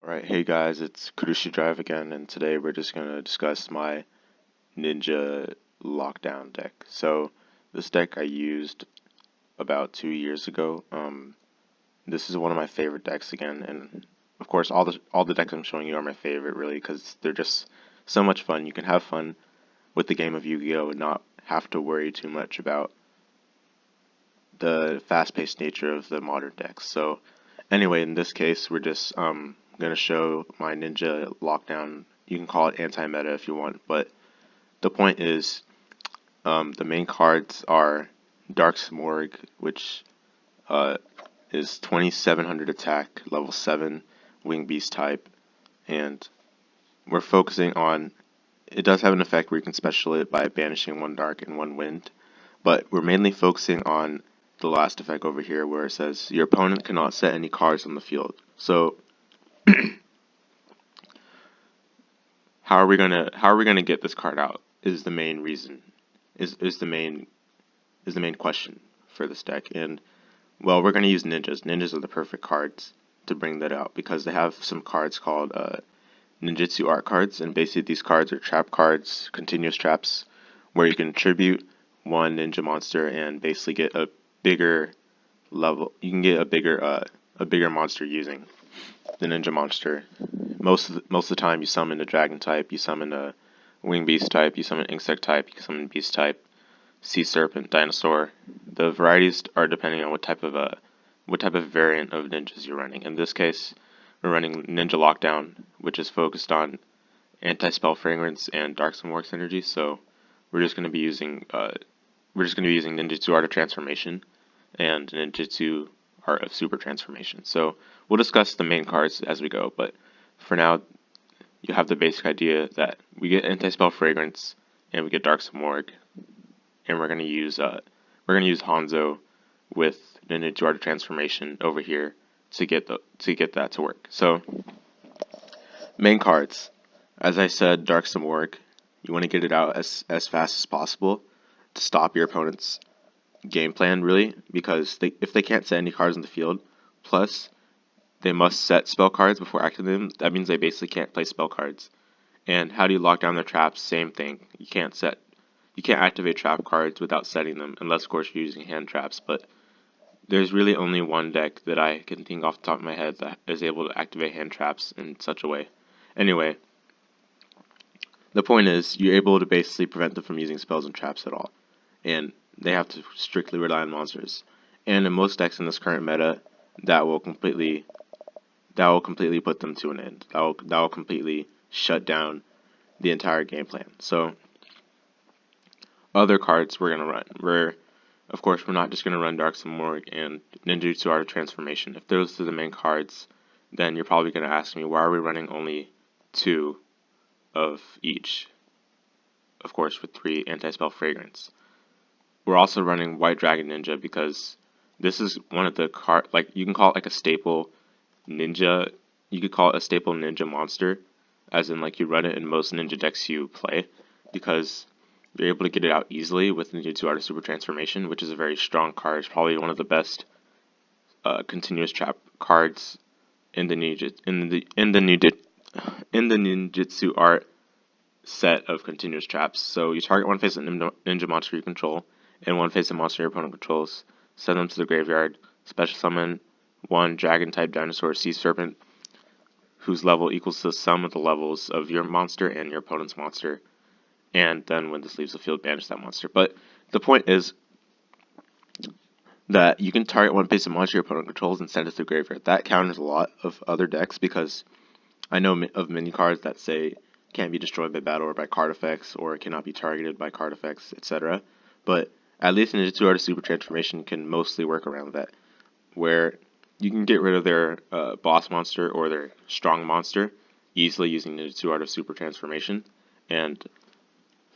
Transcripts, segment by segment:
Alright, hey guys, it's Kurushi Drive again, and today we're just going to discuss my Ninja Lockdown deck. So, this deck I used about 2 years ago. This is one of my favorite decks again, and of course all the decks I'm showing you are my favorite really, because they're just so much fun. You can have fun with the game of Yu-Gi-Oh! And not have to worry too much about the fast-paced nature of the modern decks. So, anyway, in this case, we're just gonna show my Ninja Lockdown. You can call it anti-meta if you want, but the point is, the main cards are Dark Simorgh, which is 2700 attack, level 7, Wing Beast type, and we're focusing on. It does have an effect where you can special it by banishing one Dark and one Wind, but we're mainly focusing on the last effect over here where it says your opponent cannot set any cards on the field. So how are we gonna get this card out is the main reason, is the main question for this deck. And well, we're gonna use ninjas. Ninjas are the perfect cards to bring that out because they have some cards called ninjutsu art cards, and basically these cards are trap cards, continuous traps, where you can tribute one ninja monster and basically get a bigger level. You can get a bigger monster using the ninja monster. Most of the time, you summon a dragon type, you summon a wing beast type, you summon insect type, you summon beast type, sea serpent, dinosaur. The varieties are depending on what type of variant of ninjas you're running. In this case, we're running Ninja Lockdown, which is focused on anti-spell fragrance and Dark Simorgh energy. So we're just going to be using Ninjutsu Art of Transformation and Ninjutsu Art of Super Transformation. So we'll discuss the main cards as we go, but for now, you have the basic idea that we get anti-spell fragrance and we get Dark Simorgh, and we're gonna use Hanzo with Ninjutsu Art of Transformation over here to get that to work. So main cards, as I said, Dark Simorgh. You want to get it out as fast as possible to stop your opponent's game plan, really, because if they can't set any cards in the field, plus they must set spell cards before activating them, that means they basically can't play spell cards. And how do you lock down their traps? Same thing. You can't activate trap cards without setting them, unless of course you're using hand traps, but there's really only one deck that I can think off the top of my head that is able to activate hand traps in such a way. Anyway, the point is, you're able to basically prevent them from using spells and traps at all, and they have to strictly rely on monsters. And in most decks in this current meta, that will completely put them to an end. That will completely shut down the entire game plan. So, other cards we're gonna run. Of course, we're not just gonna run Dark Simorgh and Ninjutsu Art of Transformation. If those are the main cards, then you're probably gonna ask me, why are we running only 2 of each? Of course, with 3 anti-spell fragrance. We're also running White Dragon Ninja because this is one of the you can call it like a staple ninja. You could call it a staple ninja monster, as in like you run it in most ninja decks you play, because you're able to get it out easily with Ninjutsu Art of Super Transformation, which is a very strong card. It's probably one of the best continuous trap cards in the ninjutsu art set of continuous traps. So you target one face of ninja monster you control and one face of monster your opponent controls. Send them to the graveyard. Special summon one dragon type dinosaur sea serpent whose level equals the sum of the levels of your monster and your opponent's monster. And then when this leaves the field, banish that monster. But the point is that you can target one face of monster your opponent controls and send it to the graveyard. That counters a lot of other decks because I know of many cards that say can't be destroyed by battle or by card effects, or cannot be targeted by card effects, etc. But at least Ninjutsu Art of Super Transformation can mostly work around that, where you can get rid of their boss monster or their strong monster easily using Ninjutsu Art of Super Transformation, and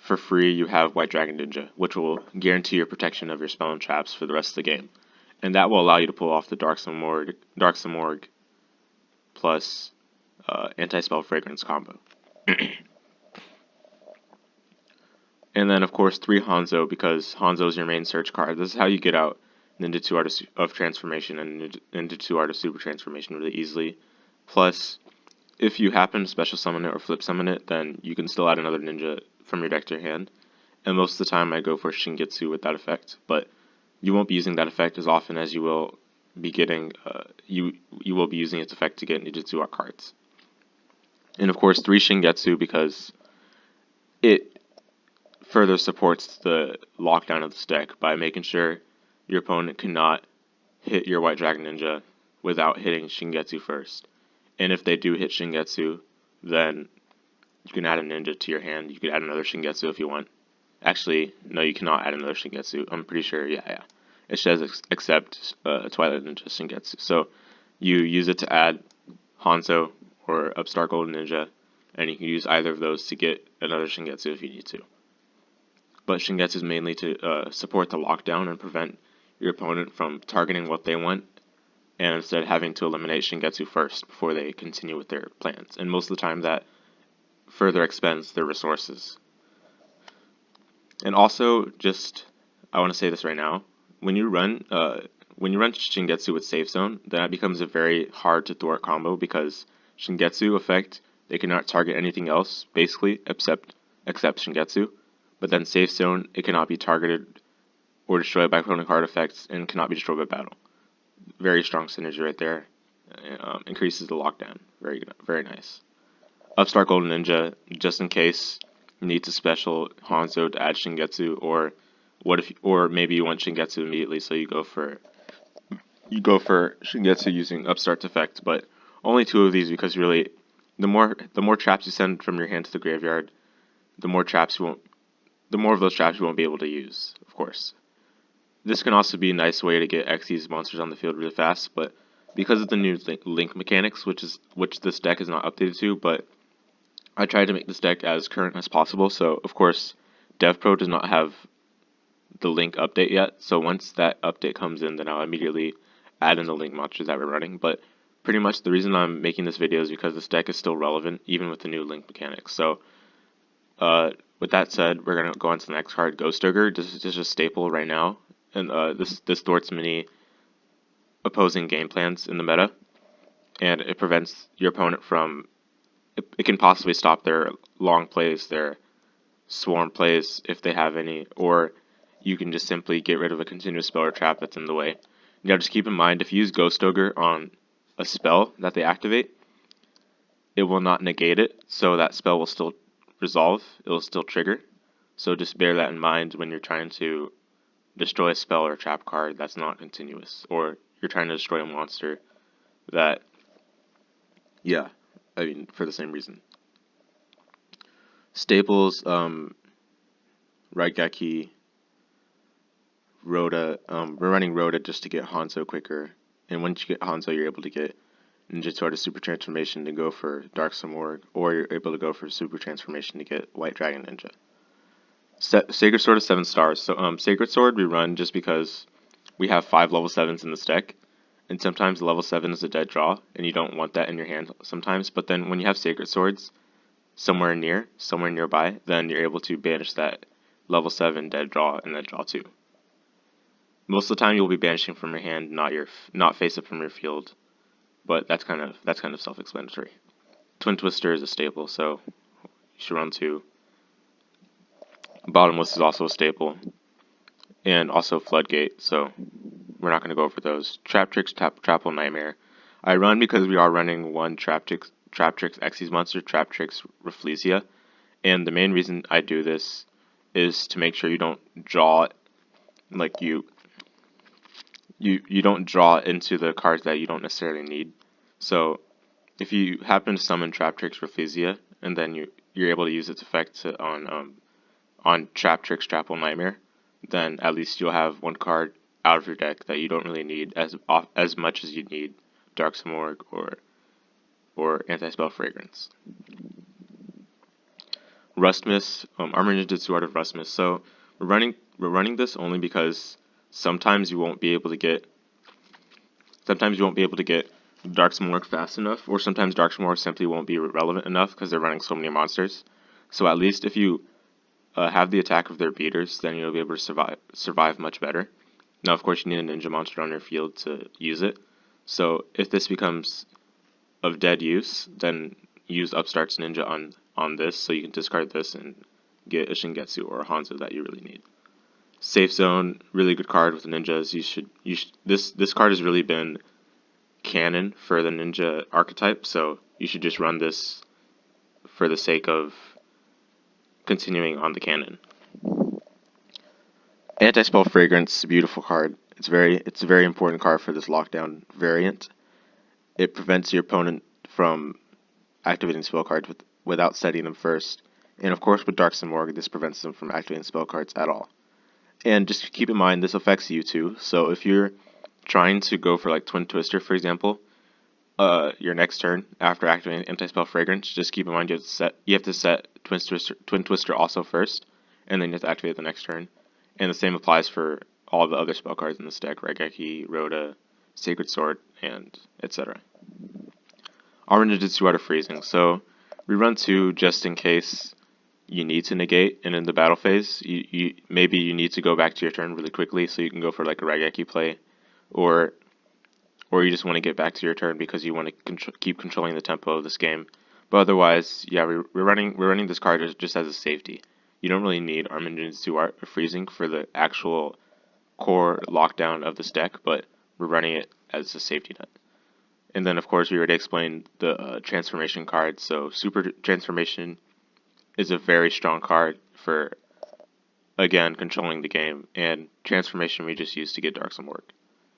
for free, you have White Dragon Ninja, which will guarantee your protection of your spell and traps for the rest of the game. And that will allow you to pull off the Dark Simorgh plus Anti-Spell Fragrance combo. And then, of course, 3 Hanzo, because Hanzo is your main search card. This is how you get out Ninjutsu Art of Transformation and Ninjutsu Art of Super Transformation really easily. Plus, if you happen to special summon it or flip summon it, then you can still add another ninja from your deck to your hand. And most of the time I go for Shingetsu with that effect, but you won't be using that effect as often as you will be getting, you will be using its effect to get Ninjutsu art cards. And of course 3 Shingetsu because it further supports the lockdown of this deck by making sure your opponent cannot hit your White Dragon Ninja without hitting Shingetsu first. And if they do hit Shingetsu, then you can add a ninja to your hand. You can add another Shingetsu if you want. Actually, no, you cannot add another Shingetsu. I'm pretty sure, yeah. It says except Twilight Ninja Shingetsu. So you use it to add Hanzo or Upstart Golden Ninja, and you can use either of those to get another Shingetsu if you need to. But Shingetsu is mainly to support the lockdown and prevent your opponent from targeting what they want, and instead having to eliminate Shingetsu first before they continue with their plans. And most of the time that further expends their resources. And also, just, I want to say this right now, when you run Shingetsu with Safe Zone, then it becomes a very hard to thwart combo because Shingetsu effect, they cannot target anything else, basically, except Shingetsu. But then Safe Zone, it cannot be targeted or destroyed by opponent card effects and cannot be destroyed by battle. Very strong synergy right there. Increases the lockdown. Very good, very nice. Upstart Golden Ninja, just in case you need to special Hanzo to add Shingetsu, or maybe you want Shingetsu immediately, so you go for Shingetsu using Upstart's effect, but only 2 of these because really, the more traps you send from your hand to the graveyard, the more of those traps you won't be able to use, of course. This can also be a nice way to get Xyz monsters on the field really fast, but because of the new link mechanics, which this deck is not updated to, but I tried to make this deck as current as possible, so of course DevPro does not have the link update yet, so once that update comes in, then I'll immediately add in the link monsters that we're running. But pretty much the reason I'm making this video is because this deck is still relevant, even with the new link mechanics. So with that said, we're going to go on to the next card, Ghost Ogre. This is just a staple right now, and this thwarts many opposing game plans in the meta, and it prevents your opponent from, it can possibly stop their long plays, their swarm plays, if they have any, or you can just simply get rid of a continuous spell or trap that's in the way. Now just keep in mind, if you use Ghost Ogre on a spell that they activate, it will not negate it, so that spell will still resolve, it will still trigger. So just bear that in mind when you're trying to destroy a spell or a trap card that's not continuous, or you're trying to destroy a monster that, yeah, I mean, for the same reason. Staples, Raigeki, Rhoda, we're running Rhoda just to get Hanzo quicker, and once you get Hanzo, you're able to get Ninja Super Transformation to go for Dark Simorgh, or you're able to go for Super Transformation to get White Dragon Ninja. Sacred Sword is 7 stars, so Sacred Sword we run just because we have 5 level 7s in this deck, and sometimes level 7 is a dead draw, and you don't want that in your hand sometimes, but then when you have Sacred Swords somewhere nearby, then you're able to banish that level 7 dead draw and then draw 2. Most of the time you'll be banishing from your hand, not face up from your field, but that's kind of self-explanatory. Twin Twister is a staple, so you should run 2. Bottomless is also a staple, and also Floodgate, so we're not going to go over those. Trap Tricks, Trapple Nightmare. I run because we are running one Trap Tricks Xyz monster, Trap Tricks Rafflesia, and the main reason I do this is to make sure you don't draw, like you don't draw into the cards that you don't necessarily need. So if you happen to summon Trap Tricks Rafflesia, and then you're able to use its effect on Trap Tricks Trapple Nightmare, then at least you'll have one card out of your deck that you don't really need as much as you need Dark Simorgh or Anti-Spell Fragrance. Rustmiss, Armor Ninjutsu Art of Rustmiss. So we're running this only because sometimes you won't be able to get Dark Simorgh fast enough, or sometimes Dark Simorgh simply won't be relevant enough because they're running so many monsters. So at least if you have the attack of their beaters, then you'll be able to survive much better. Now, of course, you need a ninja monster on your field to use it. So if this becomes of dead use, then use Upstart's Ninja on this, so you can discard this and get a Shingetsu or a Hanzo that you really need. Safe Zone, really good card with the ninjas. This card has really been canon for the ninja archetype, so you should just run this for the sake of continuing on the canon. Anti-Spell Fragrance, beautiful card. It's a very important card for this lockdown variant. It prevents your opponent from activating spell cards without setting them first. And of course with Dark Simorgh, this prevents them from activating spell cards at all. And just keep in mind, this affects you too. So if you're trying to go for like Twin Twister, for example, your next turn after activating Anti-Spell Fragrance, just keep in mind you have to set Twin Twister also first, and then you have to activate the next turn. And the same applies for all the other spell cards in this deck: Raigeki, Rhoda, Sacred Sword, and etc. Armor Ninjutsu out of freezing. So we run 2 just in case you need to negate, and in the battle phase, maybe you need to go back to your turn really quickly, so you can go for like a Raigeki play, or you just want to get back to your turn because you want to keep controlling the tempo of this game. But otherwise, yeah, we're running this card just as a safety. You don't really need Armor Ninjutsu Art or freezing for the actual core lockdown of this deck, but we're running it as a safety net. And then, of course, we already explained the transformation card. So Super Transformation is a very strong card for, again, controlling the game. And Transformation we just use to get Dark Simorgh.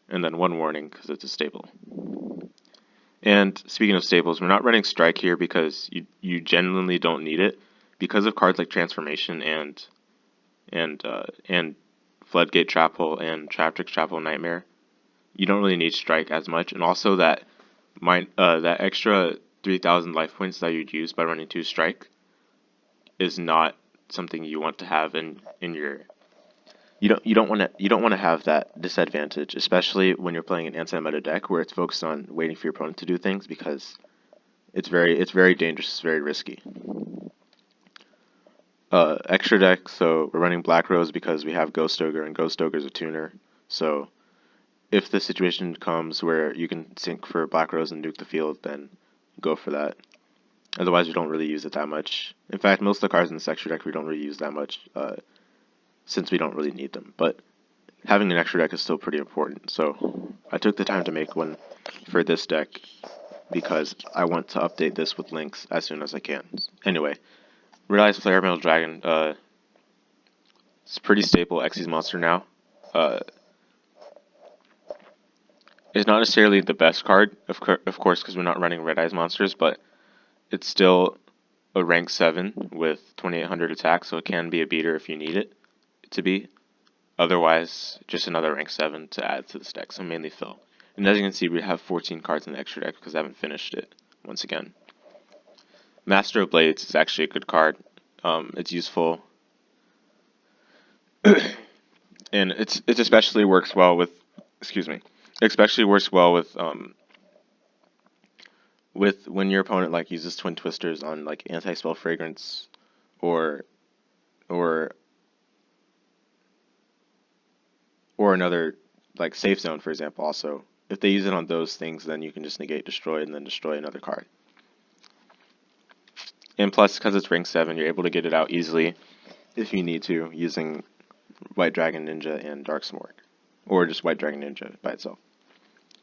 And then one warning, because it's a staple. And speaking of staples, we're not running Strike here because you genuinely don't need it. Because of cards like Transformation and Floodgate Trap Hole and Traptrix Trap Hole Nightmare, you don't really need Strike as much. And also that extra 3,000 life points that you'd use by running 2 Strike is not something you want to have in your. You don't want to have that disadvantage, especially when you're playing an anti-meta deck where it's focused on waiting for your opponent to do things, because it's very dangerous, it's very risky. Extra deck, so we're running Black Rose because we have Ghost Ogre, and Ghost Ogre is a tuner. So if the situation comes where you can sync for Black Rose and nuke the field, then go for that. Otherwise, we don't really use it that much. In fact, most of the cards in this extra deck we don't really use that much, since we don't really need them. But having an extra deck is still pretty important. So I took the time to make one for this deck because I want to update this with links as soon as I can. Anyway, Red Eyes Flare Metal Dragon. It's a pretty staple Xyz monster now. It's not necessarily the best card, of course, because we're not running Red Eyes monsters, but it's still a rank 7 with 2800 attack, so it can be a beater if you need it to be. Otherwise, just another rank 7 to add to this deck, so mainly fill. And as you can see, we have 14 cards in the extra deck because I haven't finished it, once again. Master of Blades is actually a good card. It's useful. And it especially works well with, especially works well with when your opponent like uses Twin Twisters on like Anti-Spell Fragrance or another like Safe Zone, for example. Also, if they use it on those things, then you can just negate, destroy, and then destroy another card. And plus, because it's rank 7, you're able to get it out easily if you need to, using White Dragon Ninja and Dark Simorgh, or just White Dragon Ninja by itself.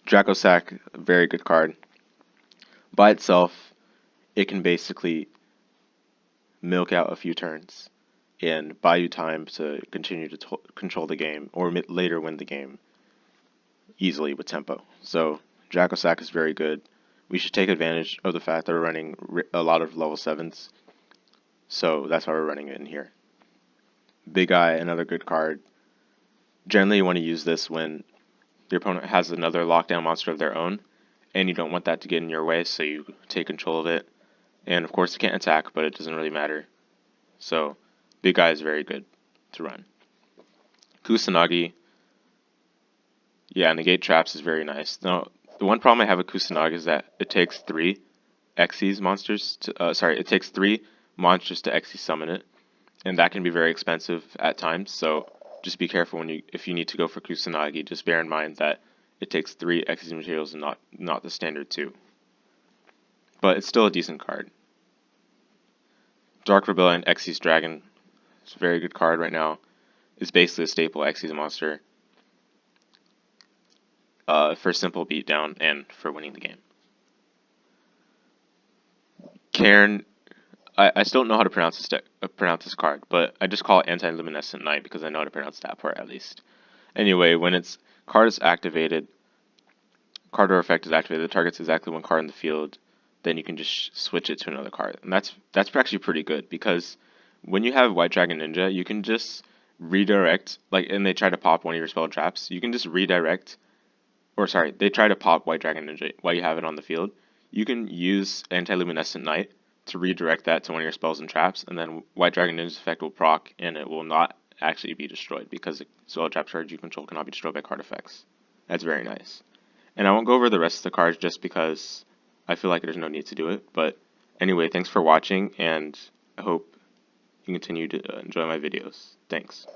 Dracosac, a very good card. By itself, it can basically milk out a few turns and buy you time to continue to control the game, or later win the game easily with tempo. So Dracosac is very good. We should take advantage of the fact that we're running a lot of level 7s, so that's why we're running it in here. Big Eye, another good card. Generally, you want to use this when your opponent has another lockdown monster of their own, and you don't want that to get in your way, so you take control of it. And of course, it can't attack, but it doesn't really matter. So, Big Eye is very good to run. Kusanagi, yeah, negate traps is very nice. Now, the one problem I have with Kusanagi is that it takes 3 Xyz monsters to, it takes 3 monsters to Xyz summon it, and that can be very expensive at times. So just be careful if you need to go for Kusanagi. Just bear in mind that it takes 3 Xyz materials and not the standard 2. But it's still a decent card. Dark Rebellion Xyz Dragon. It's a very good card right now. It's basically a staple Xyz monster. For simple beatdown and for winning the game. Cairn, I still don't know how to pronounce this card, but I just call it Anti-Luminescent Knight because I know how to pronounce that part at least. Anyway, when its card is activated, card or effect is activated, it targets exactly one card in the field, then you can just switch it to another card. And that's actually pretty good because when you have White Dragon Ninja, you can just redirect, and they try to pop one of your spell traps, you can just redirect, or sorry, they try to pop White Dragon Ninja while you have it on the field. You can use Anti-Luminescent Knight to redirect that to one of your spells and traps, and then White Dragon Ninja's effect will proc, and it will not actually be destroyed because the spell trap charge you control cannot be destroyed by card effects. That's very nice. And I won't go over the rest of the cards just because I feel like there's no need to do it. But anyway, thanks for watching, and I hope you continue to enjoy my videos. Thanks.